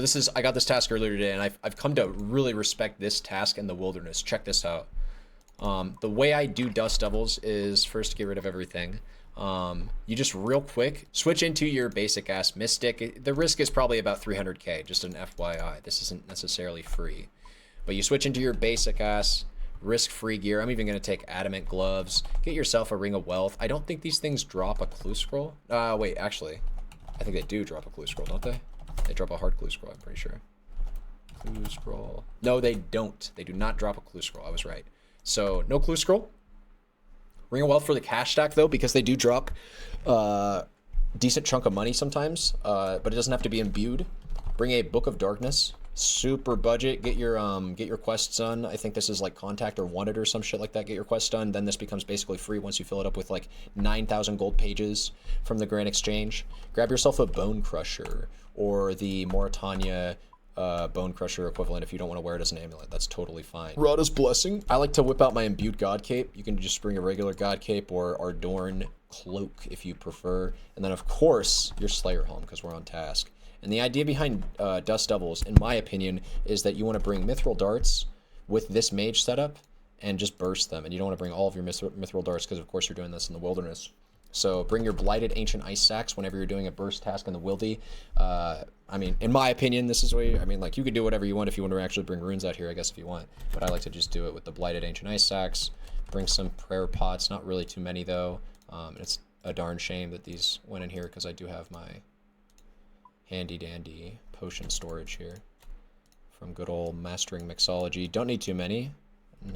This is, I got this task earlier today, and I've come to really respect this task in the wilderness. Check this out. The way I do Dust Devils is first get rid of everything. You just real quick switch into your basic ass Mystic. The risk is probably about 300k, just an FYI. This isn't necessarily free. But you switch into your basic ass risk-free gear. I'm even going to take Adamant Gloves. Get yourself a Ring of Wealth. I don't think these things drop a clue scroll. Wait, actually, I think they do drop a clue scroll, don't they? They drop a hard clue scroll, I'm pretty sure. Clue scroll. No, they don't. They do not drop a clue scroll. I was right. So, no clue scroll. Ring of Wealth for the cash stack, though, because they do drop decent chunk of money sometimes, but it doesn't have to be imbued. Bring a Book of Darkness. Super budget. Get your quests done. I think this is like Contact or Wanted or some shit like that. Get your quest done. Then this becomes basically free once you fill it up with like 9,000 gold pages from the Grand Exchange. Grab yourself a Bone Crusher or the Mauritania Bone Crusher equivalent if you don't want to wear it as an amulet. That's totally fine. Rada's Blessing. I like to whip out my Imbued God Cape. You can just bring a regular God Cape or Ardorn Cloak if you prefer. And then, of course, your Slayer Helm because we're on task. And the idea behind Dust Devils, in my opinion, is that you want to bring Mithril Darts with this mage setup and just burst them. And you don't want to bring all of your Mithril Darts because, of course, you're doing this in the wilderness. So bring your Blighted Ancient Ice Sacks whenever you're doing a burst task in the wildy. I mean, in my opinion, this is where I mean, like, you could do whatever you want if you want to actually bring runes out here, I guess, if you want. But I like to just do it with the Blighted Ancient Ice Sacks. Bring some Prayer Pots, not really too many, though. It's a darn shame that these went in here because I do have my handy-dandy potion storage here from good old Mastering Mixology. Don't need too many.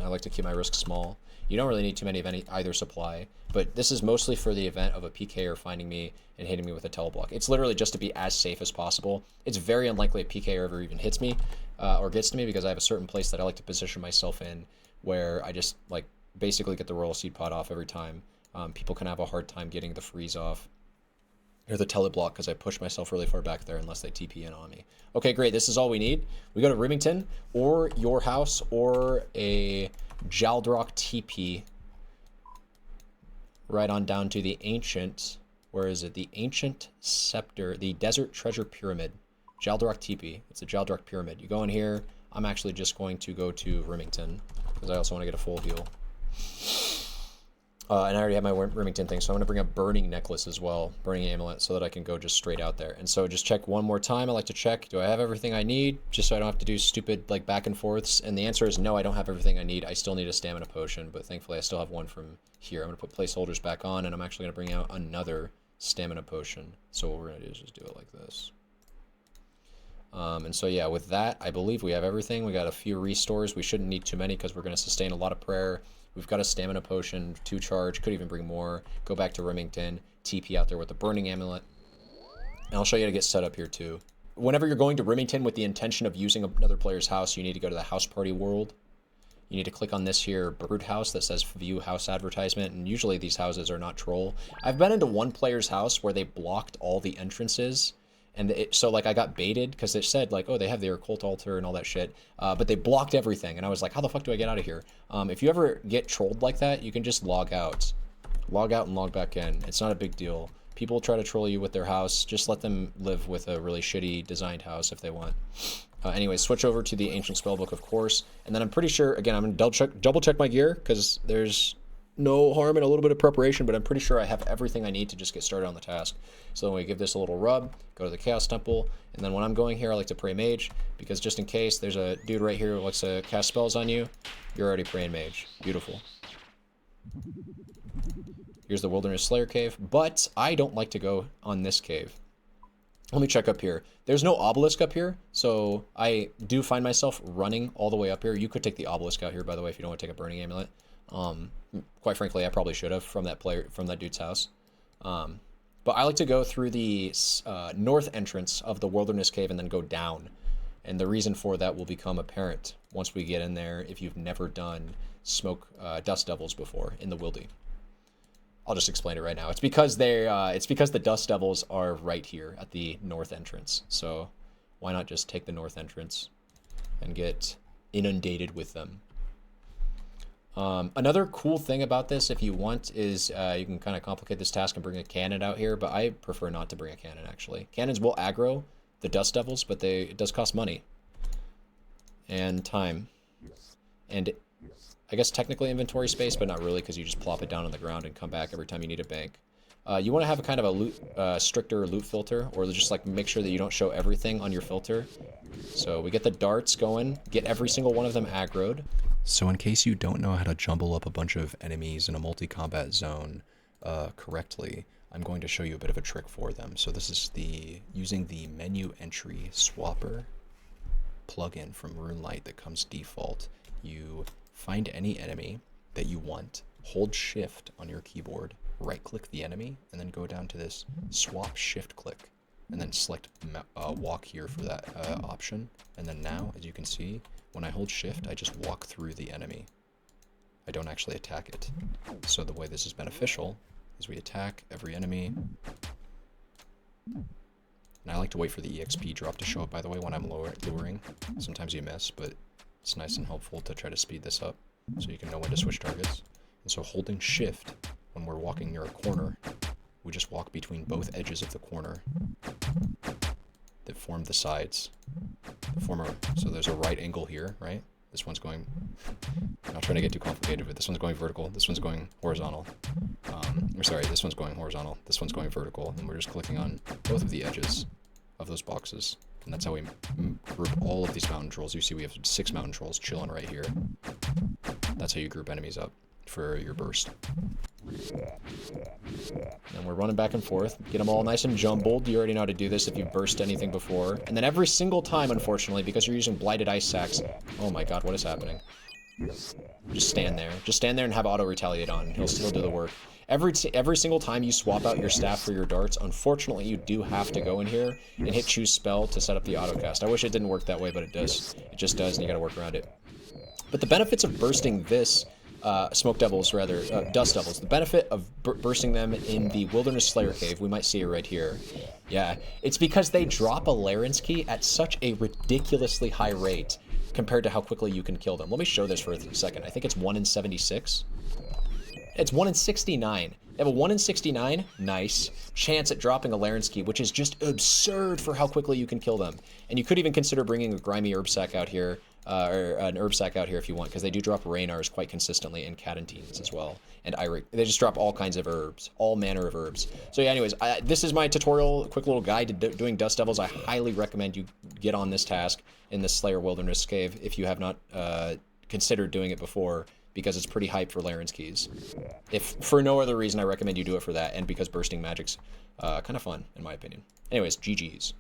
I like to keep my risk small. You don't really need too many of either supply, but this is mostly for the event of a PKer finding me and hitting me with a teleblock. It's literally just to be as safe as possible. It's very unlikely a PKer ever even hits me or gets to me because I have a certain place that I like to position myself in where I just like basically get the Royal Seed Pod off every time. People can have a hard time getting the freeze off or the teleblock because I push myself really far back there unless they TP in on me. Okay, great. This is all we need. We go to Rimington or your house or a Jaldrock TP right on down to the ancient, where is it? The Ancient Scepter, the Desert Treasure Pyramid. Jaldrock TP. It's a Jaldrock Pyramid. You go in here. I'm actually just going to go to Rimington because I also want to get a full heal. And I already have my Rimington thing, so I'm going to bring a Burning Necklace as well, Burning Amulet, so that I can go just straight out there. And so just check one more time. I like to check, do I have everything I need, just so I don't have to do stupid, like, back and forths? And the answer is no, I don't have everything I need. I still need a Stamina Potion, but thankfully I still have one from here. I'm going to put placeholders back on, and I'm actually going to bring out another Stamina Potion. So what we're going to do is just do it like this. And so, yeah, with that, I believe we have everything. We got a few restores. We shouldn't need too many because we're going to sustain a lot of prayer. We've got a Stamina Potion, 2 charge, could even bring more. Go back to Rimington, TP out there with the Burning Amulet. And I'll show you how to get set up here, too. Whenever you're going to Rimington with the intention of using another player's house, you need to go to the House Party World. You need to click on this here Bird House that says View House Advertisement, and usually these houses are not troll. I've been into one player's house where they blocked all the entrances. And so, like, I got baited because it said, like, oh, they have their occult altar and all that shit. But they blocked everything. And I was like, how the fuck do I get out of here? If you ever get trolled like that, you can just log out. Log out and log back in. It's not a big deal. People try to troll you with their house. Just let them live with a really shitty designed house if they want. Anyway, switch over to the Ancient Spellbook, of course. And then I'm pretty sure, again, I'm going to double check my gear because there's no harm in a little bit of preparation, but I'm pretty sure I have everything I need to just get started on the task. So then we give this a little rub, go to the Chaos Temple, and then when I'm going here, I like to pray Mage, because just in case there's a dude right here who likes to cast spells on you, you're already praying Mage. Beautiful. Here's the Wilderness Slayer Cave, but I don't like to go on this cave. Let me check up here. There's no obelisk up here, so I do find myself running all the way up here. You could take the obelisk out here, by the way, if you don't want to take a Burning Amulet. Quite frankly, I probably should have from that dude's house. But I like to go through the north entrance of the Wilderness Cave and then go down. And the reason for that will become apparent once we get in there if you've never done Dust Devils before in the Wildy. I'll just explain it right now. It's because the Dust Devils are right here at the north entrance. So why not just take the north entrance and get inundated with them? Another cool thing about this, if you want, is you can kind of complicate this task and bring a cannon out here, but I prefer not to bring a cannon, actually. Cannons will aggro the Dust Devils, but it does cost money and time, and I guess technically inventory space, but not really, because you just plop it down on the ground and come back every time you need a bank. You want to have a kind of a loot, stricter loot filter, or just like make sure that you don't show everything on your filter. So we get the darts going, get every single one of them aggroed. So in case you don't know how to jumble up a bunch of enemies in a multi-combat zone correctly, I'm going to show you a bit of a trick for them. So this is using the menu entry swapper plugin from RuneLite that comes default. You find any enemy that you want, hold shift on your keyboard, right click the enemy, and then go down to this swap shift click, and then select walk here for that option. And then now, as you can see, when I hold shift, I just walk through the enemy. I don't actually attack it. So the way this is beneficial is we attack every enemy. And I like to wait for the EXP drop to show up, by the way, when I'm luring. Sometimes you miss, but it's nice and helpful to try to speed this up so you can know when to switch targets. And so holding shift when we're walking near a corner, we just walk between both edges of the corner that form the sides. So there's a right angle here, right? This one's going, I'm not trying to get too complicated, but this one's going vertical, this one's going horizontal. Or sorry, this one's going horizontal, this one's going vertical, and we're just clicking on both of the edges of those boxes. And that's how we group all of these mountain trolls. You see we have 6 mountain trolls chilling right here. That's how you group enemies up for your burst. And we're running back and forth. Get them all nice and jumbled. You already know how to do this if you've burst anything before. And then every single time, unfortunately, because you're using Blighted Ice Sacks... Oh my god, what is happening? Just stand there. Just stand there and have auto retaliate on. He'll still do the work. Every single time you swap out your staff for your darts, unfortunately you do have to go in here and hit choose spell to set up the autocast. I wish it didn't work that way, but it does. It just does, and you gotta work around it. But the benefits of bursting this, Smoke Devils rather, Dust Devils, the benefit of bursting them in the Wilderness Slayer Cave, we might see it right here. Yeah, it's because they drop a Laren's Key at such a ridiculously high rate compared to how quickly you can kill them. Let me show this for a second. I think it's 1 in 76. It's 1 in 69. They have a 1 in 69, nice, chance at dropping a Laren's Key, which is just absurd for how quickly you can kill them. And you could even consider bringing a Grimy Herb Sack out here, or an Herb Sack out here if you want, because they do drop Raynars quite consistently, and Catentines as well, and Iric. They just drop all kinds of herbs, all manner of herbs. So yeah, anyways, this is my tutorial, quick little guide to doing Dust Devils. I highly recommend you get on this task in the Slayer Wilderness Cave if you have not considered doing it before, because it's pretty hype for Laren's Keys. If for no other reason, I recommend you do it for that, and because bursting magic's kind of fun, in my opinion. Anyways, GG's.